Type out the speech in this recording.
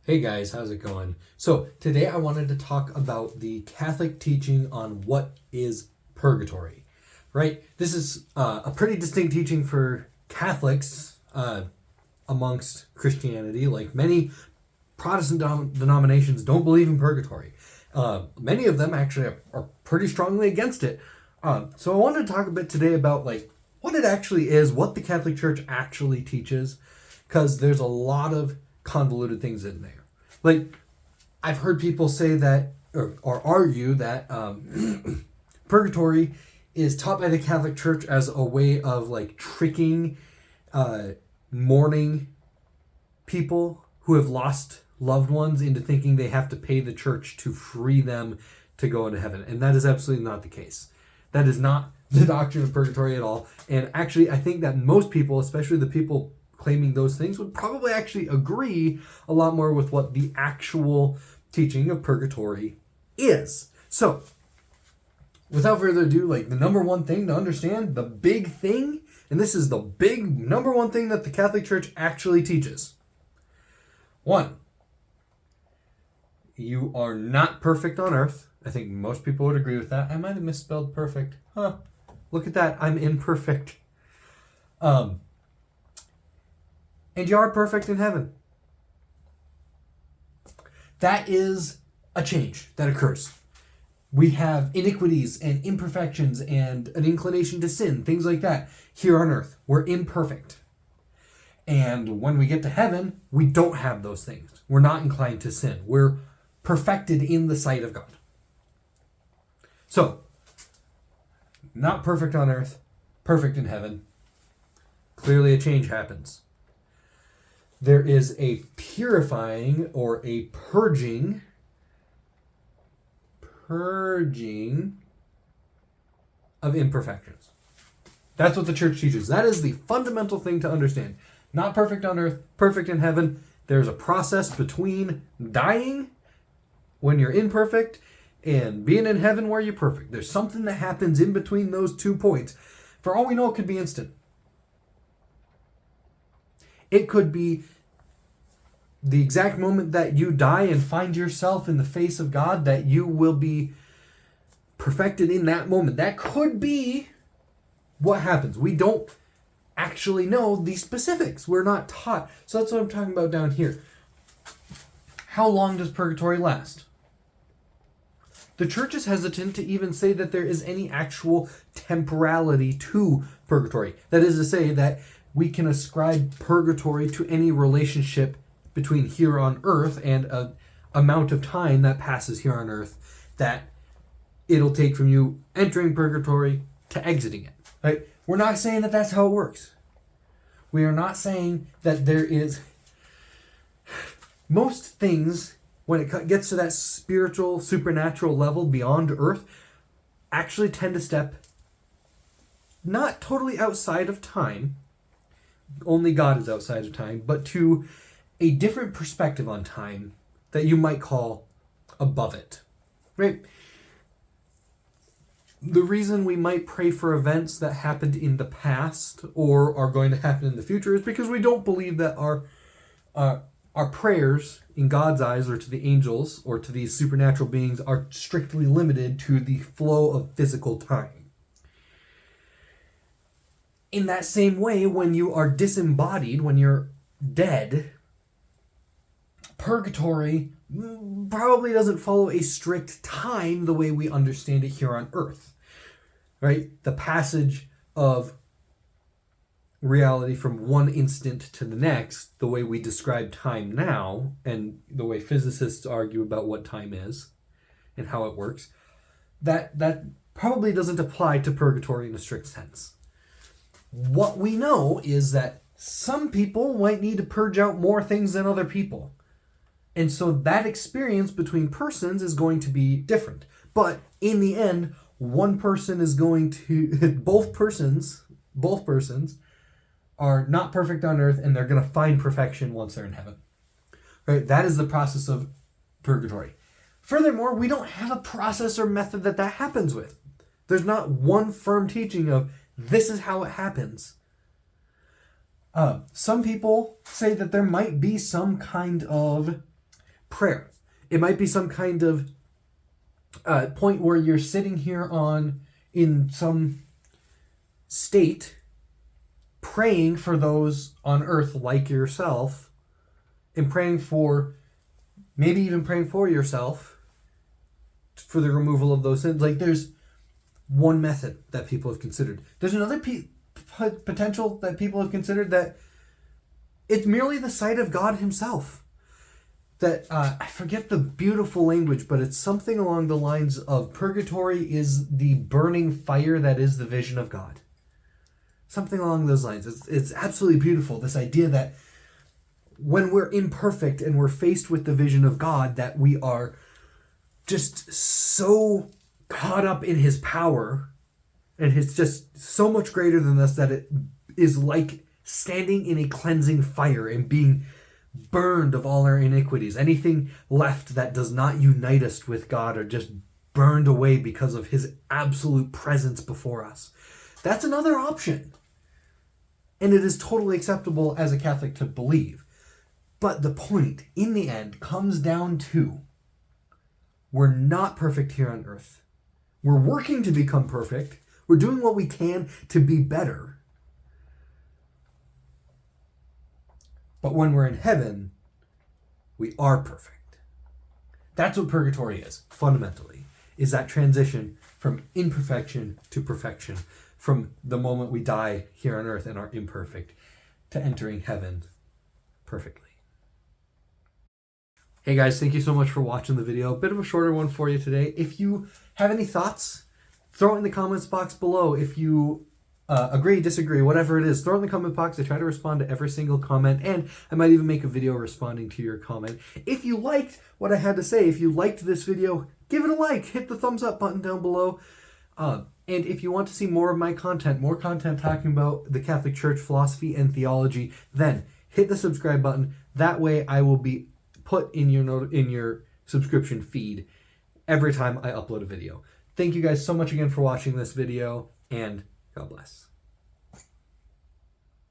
Hey guys, how's it going? So today I wanted to talk about the Catholic teaching on what is purgatory, right? This is a pretty distinct teaching for Catholics amongst Christianity. Like many Protestant denominations don't believe in purgatory. Many of them actually are pretty strongly against it. So I wanted to talk a bit today about like what it actually is, what the Catholic Church actually teaches, because there's a lot of convoluted things in there. Like, I've heard people say that, or argue that purgatory is taught by the Catholic Church as a way of, like, tricking mourning people who have lost loved ones into thinking they have to pay the church to free them to go into heaven. And that is absolutely not the case. That is not the doctrine of purgatory at all. And actually, I think that most people, especially the people claiming those things, would probably actually agree a lot more with what the actual teaching of purgatory is. So, without further ado, like the number one thing to understand, the big thing, and this is the big number one thing that the Catholic Church actually teaches. 1, you are not perfect on earth. I think most people would agree with that. I might have misspelled perfect. Look at that. I'm imperfect. And you are perfect in heaven. That is a change that occurs. We have iniquities and imperfections and an inclination to sin, things like that, here on earth. We're imperfect. And when we get to heaven, we don't have those things. We're not inclined to sin. We're perfected in the sight of God. So, not perfect on earth, perfect in heaven. Clearly a change happens. There is a purifying or a purging of imperfections. That's what the church teaches. That is the fundamental thing to understand. Not perfect on earth, perfect in heaven. There's a process between dying when you're imperfect and being in heaven where you're perfect. There's something that happens in between those 2 points. For all we know, it could be instant. It could be the exact moment that you die and find yourself in the face of God, that you will be perfected in that moment. That could be what happens. We don't actually know the specifics. We're not taught. So that's what I'm talking about down here. How long does purgatory last? The church is hesitant to even say that there is any actual temporality to purgatory. That is to say that we can ascribe purgatory to any relationship between here on earth and an amount of time that passes here on earth that it'll take from you entering purgatory to exiting it. Right? We're not saying that that's how it works. We are not saying that there is... Most things, when it gets to that spiritual, supernatural level beyond earth, actually tend to step not totally outside of time. Only God is outside of time, but to a different perspective on time that you might call above it, right? The reason we might pray for events that happened in the past or are going to happen in the future is because we don't believe that our prayers in God's eyes or to the angels or to these supernatural beings are strictly limited to the flow of physical time. In that same way, when you are disembodied, when you're dead, purgatory probably doesn't follow a strict time the way we understand it here on earth, right? The passage of reality from one instant to the next, the way we describe time now, and the way physicists argue about what time is and how it works, that probably doesn't apply to purgatory in a strict sense. What we know is that some people might need to purge out more things than other people. And so that experience between persons is going to be different. But in the end, one person is going to... both persons are not perfect on earth, and they're going to find perfection once they're in heaven. Right? That is the process of purgatory. Furthermore, we don't have a process or method that happens with. There's not one firm teaching of this is how it happens. Some people say that there might be some kind of prayer. It might be some kind of point where you're sitting here in some state praying for those on earth like yourself, and maybe even praying for yourself for the removal of those sins. Like, there's one method that people have considered. There's another potential that people have considered, that it's merely the sight of God himself. That I forget the beautiful language, but it's something along the lines of purgatory is the burning fire that is the vision of God. Something along those lines. It's absolutely beautiful, this idea that when we're imperfect and we're faced with the vision of God, that we are just so caught up in his power, and it's just so much greater than us, that it is like standing in a cleansing fire and being burned of all our iniquities. Anything left that does not unite us with God are just burned away because of his absolute presence before us. That's another option. And it is totally acceptable as a Catholic to believe. But the point, in the end, comes down to, we're not perfect here on earth. We're working to become perfect. We're doing what we can to be better. But when we're in heaven, we are perfect. That's what purgatory is, fundamentally, is that transition from imperfection to perfection, from the moment we die here on earth and are imperfect to entering heaven perfectly. Hey guys, thank you so much for watching the video. A bit of a shorter one for you today. If you have any thoughts, throw it in the comments box below. If you agree, disagree, whatever it is, throw it in the comment box. I try to respond to every single comment, and I might even make a video responding to your comment. If you liked what I had to say, if you liked this video, give it a like, hit the thumbs up button down below. And if you want to see more of my content, more content talking about the Catholic Church, philosophy, and theology, then hit the subscribe button. That way I will be put in your subscription feed every time I upload a video. Thank you guys so much again for watching this video, and God bless.